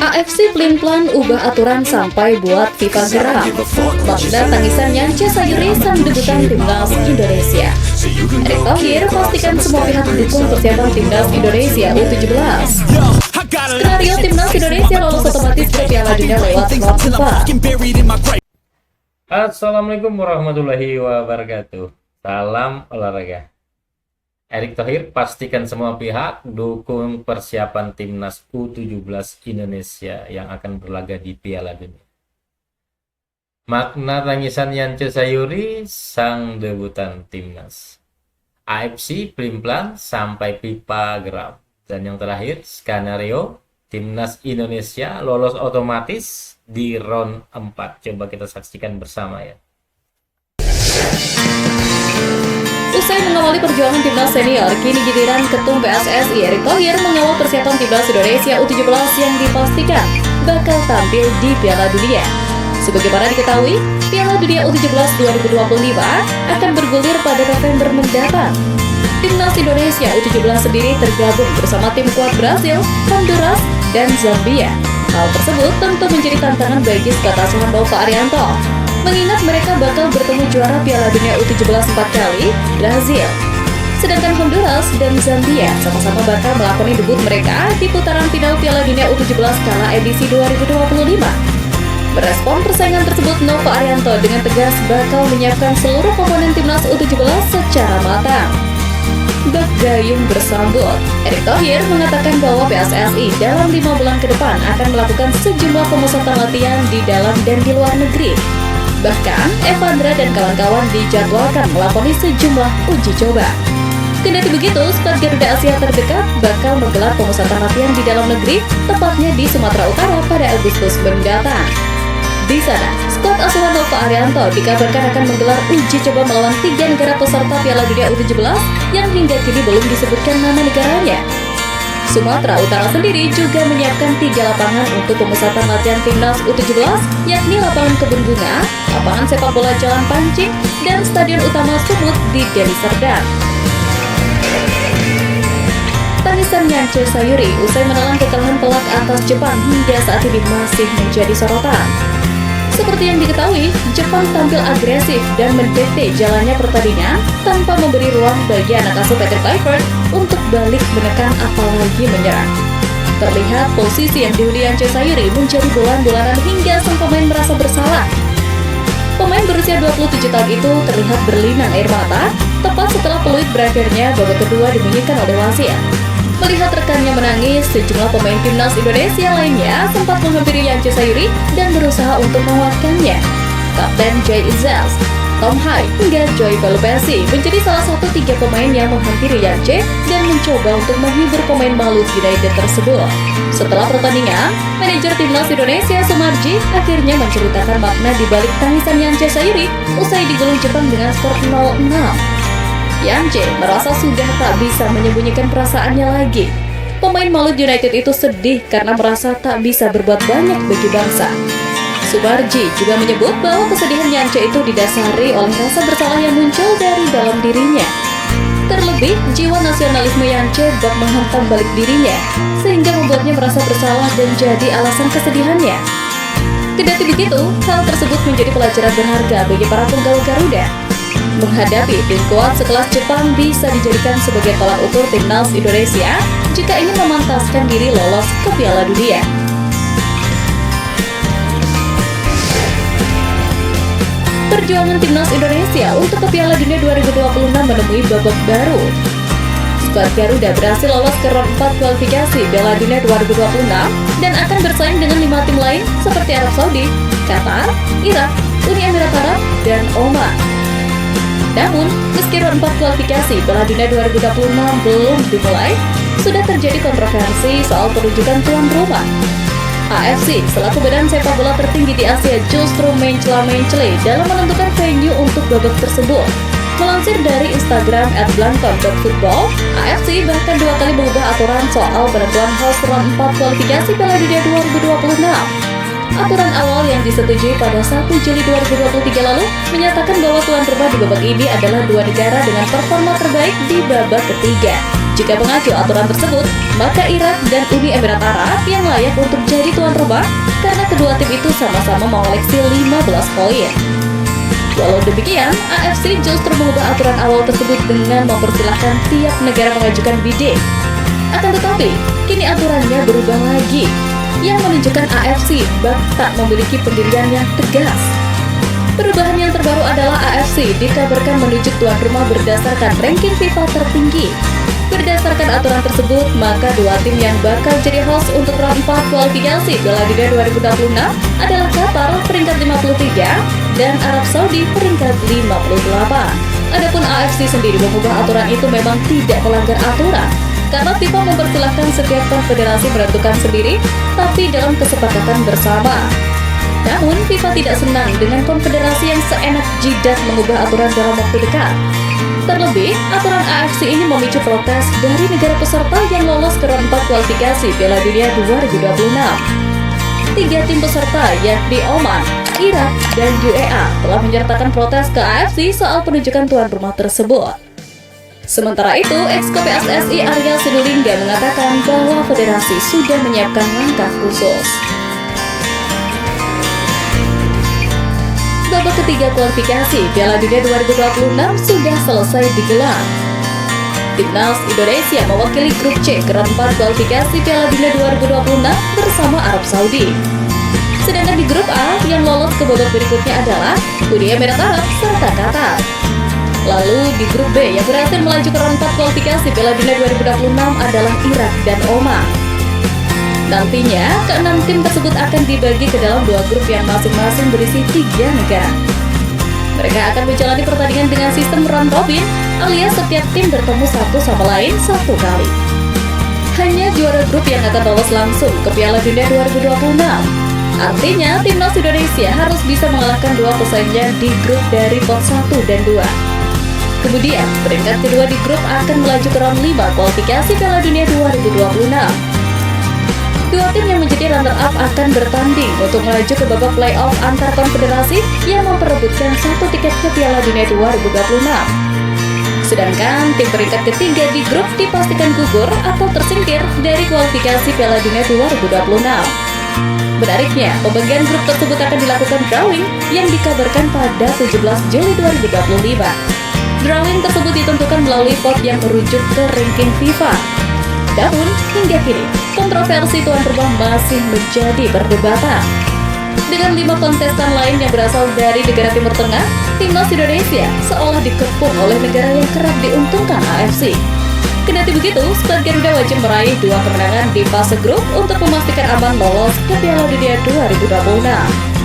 AFC pelin-pelan ubah aturan sampai buat FIFA geram. Makna tangisan Yance Sayuri sang debutan timnas Indonesia. Erick Thohir pastikan semua pihak dukung persiapan timnas Indonesia U17. Skenario timnas Indonesia lolos otomatis ke Piala Dunia lewat slot FIFA. Assalamualaikum warahmatullahi wabarakatuh. Salam olahraga. Erick Thohir pastikan semua pihak dukung persiapan timnas U17 Indonesia yang akan berlaga di Piala Dunia. Makna tangisan Yance Sayuri sang debutan timnas. AFC pelin-pelan sampai FIFA geram. Dan yang terakhir, skenario timnas Indonesia lolos otomatis di round 4. Coba kita saksikan bersama ya. Usai mengawali perjuangan timnas senior, kini giliran Ketum PSSI Erick Thohir mengawal persiapan timnas Indonesia U17 yang dipastikan bakal tampil di Piala Dunia. Sebagaimana diketahui, Piala Dunia U17 2025 akan bergulir pada November mendatang. Timnas Indonesia U17 sendiri tergabung bersama tim kuat Brasil, Honduras, dan Zambia. Hal tersebut tentu menjadi tantangan bagi skuad asuhan Nova Arianto, mengingat mereka bakal bertemu juara Piala Dunia U17 4 kali, Brazil. Sedangkan Honduras dan Zambia sama-sama bakal melakoni debut mereka di putaran final Piala Dunia U17 kala edisi 2025. Merespon persaingan tersebut, Nova Arianto dengan tegas bakal menyiapkan seluruh komponen timnas U17 secara matang. Bak gayung bersambut, Erick Thohir mengatakan bahwa PSSI dalam 5 bulan ke depan akan melakukan sejumlah pemusatan latihan di dalam dan di luar negeri. Bahkan, Evandra dan kawan-kawan dijadwalkan melakoni sejumlah uji coba. Kendati begitu, skuad Garuda Asia terdekat bakal menggelar pemusatan latihan di dalam negeri, tepatnya di Sumatera Utara pada Agustus mendatang. Di sana, skuad asuhan Nova Arianto dikabarkan akan menggelar uji coba melawan 3 negara peserta Piala Dunia U17 yang hingga kini belum disebutkan nama negaranya. Sumatera Utara sendiri juga menyiapkan 3 lapangan untuk pemusatan latihan timnas U17, yakni lapangan Kebun Bunga, lapangan sepak bola Jalan Pancing, dan Stadion Utama Sumut di Deli Serdang. Tangisan Yance Sayuri usai menelan kekalahan telak atas Jepang hingga saat ini masih menjadi sorotan. Seperti yang diketahui, Jepang tampil agresif dan mendikte jalannya pertandingan tanpa memberi ruang bagi anak asuh Peter Clifford untuk balik menekan apalagi menyerang. Terlihat posisi yang dihuni Yance Sayuri menjadi bulan-bulanan hingga sang pemain merasa bersalah. Pemain berusia 27 tahun itu terlihat berlinang air mata tepat setelah peluit berakhirnya babak kedua dibunyikan oleh wasit. Melihat rekannya menangis, sejumlah pemain timnas Indonesia lainnya sempat menghampiri Yance Sayuri dan berusaha untuk menguatkannya. Kapten Jay Izzels, Tom Hai, hingga Joy Pelupesi menjadi salah satu 3 pemain yang menghampiri Yance dan mencoba untuk menghibur pemain Maluku United tersebut. Setelah pertandingan, manajer timnas Indonesia Sumarji akhirnya menceritakan makna di balik tangisan Yance Sayuri usai digulung Jepang dengan skor 0-6. Yance merasa sudah tak bisa menyembunyikan perasaannya lagi. Pemain Maluku United itu sedih karena merasa tak bisa berbuat banyak bagi bangsa. Sumarji juga menyebut bahwa kesedihan Yance itu didasari oleh rasa bersalah yang muncul dari dalam dirinya. Terlebih, jiwa nasionalisme Yance bak menghantam balik dirinya, sehingga membuatnya merasa bersalah dan jadi alasan kesedihannya. Kendati begitu, hal tersebut menjadi pelajaran berharga bagi para penggawa Garuda. Menghadapi tim kuat sekelas Jepang bisa dijadikan sebagai tolak ukur timnas Indonesia jika ingin memantaskan diri lolos ke Piala Dunia. Perjuangan timnas Indonesia untuk ke Piala Dunia 2026 menemui babak baru. Skuad Garuda berhasil lolos ke round 4 kualifikasi Piala Dunia 2026 dan akan bersaing dengan 5 tim lain seperti Arab Saudi, Qatar, Irak, Uni Emirat Arab, dan Oman. Namun, meski round 4 kualifikasi Piala Dunia 2026 belum dimulai, sudah terjadi kontroversi soal penunjukan tuan rumah. AFC selaku badan sepak bola tertinggi di Asia justru mencela-mencela dalam menentukan venue untuk babak tersebut. Melansir dari Instagram @blankon.football, AFC bahkan 2 kali mengubah aturan soal penentuan host round 4 kualifikasi Piala Dunia 2026. Aturan awal yang disetujui pada 1 Juli 2023 lalu menyatakan bahwa tuan rumah di babak ini adalah 2 negara dengan performa terbaik di babak ketiga. Jika mengacu aturan tersebut, maka Irak dan Uni Emirat Arab yang layak untuk jadi tuan rumah karena kedua tim itu sama-sama mengoleksi 15 poin. Walau demikian, AFC justru mengubah aturan awal tersebut dengan mempersilahkan tiap negara mengajukan bidding. Akan tetapi, kini aturannya berubah lagi, yang menunjukkan AFC bak tak memiliki pendirian yang tegas. Perubahan yang terbaru adalah AFC dikabarkan menunjuk tuan rumah berdasarkan ranking FIFA tertinggi. Berdasarkan aturan tersebut, maka dua tim yang bakal jadi host untuk round 4 kualifikasi Piala Dunia 2026 adalah Qatar peringkat 53 dan Arab Saudi peringkat 58. Adapun AFC sendiri mengubah aturan itu memang tidak melanggar aturan, karena FIFA mempersilahkan setiap konfederasi menentukan sendiri, tapi dalam kesepakatan bersama. Namun, FIFA tidak senang dengan konfederasi yang seenak jidat mengubah aturan dalam waktu dekat. Terlebih, aturan AFC ini memicu protes dari negara peserta yang lolos ke round 4 kualifikasi Piala Dunia 2026. 3 tim peserta, yakni Oman, Irak, dan UEA, telah menyertakan protes ke AFC soal penunjukan tuan rumah tersebut. Sementara itu, ex-Ketua PSSI Arya Sinulinga mengatakan bahwa federasi sudah menyiapkan langkah khusus. Babak ketiga kualifikasi Piala Dunia 2026 sudah selesai digelar. Timnas Indonesia mewakili grup C ke round 4 kualifikasi Piala Dunia 2026 bersama Arab Saudi. Sedangkan di grup A yang lolos ke babak berikutnya adalah Uni Emirat Arab serta Qatar. Lalu di grup B yang berhasil melaju ke round 4 kualifikasi Piala Dunia 2026 adalah Irak dan Oman. Nantinya, keenam tim tersebut akan dibagi ke dalam 2 grup yang masing-masing berisi 3 negara. Mereka akan menjalani pertandingan dengan sistem round robin, alias setiap tim bertemu satu sama lain 1 kali. Hanya juara grup yang akan lolos langsung ke Piala Dunia 2026. Artinya, timnas Indonesia harus bisa mengalahkan 2 pesaingnya di grup dari pot 1 dan 2. Kemudian, peringkat kedua di grup akan melaju ke round 5 kualifikasi Piala Dunia 2026. 2 tim yang menjadi runner-up akan bertanding untuk melaju ke babak playoff antar konfederasi yang memperebutkan 1 tiket ke Piala Dunia 2026. Sedangkan tim peringkat ketiga di grup dipastikan gugur atau tersingkir dari kualifikasi Piala Dunia 2026. Menariknya, pembagian grup tersebut akan dilakukan drawing yang dikabarkan pada 17 Juli 2025. Drawing tersebut ditentukan melalui pot yang merujuk ke ranking FIFA. Namun, hingga kini, kontroversi tuan rumah masih menjadi perdebatan. Dengan 5 kontestan lain yang berasal dari negara Timur Tengah, timnas Indonesia seolah dikepung oleh negara yang kerap diuntungkan AFC. Kendati begitu, skuad Garuda wajib meraih 2 kemenangan di fase grup untuk memastikan aman lolos ke Piala Dunia 2026.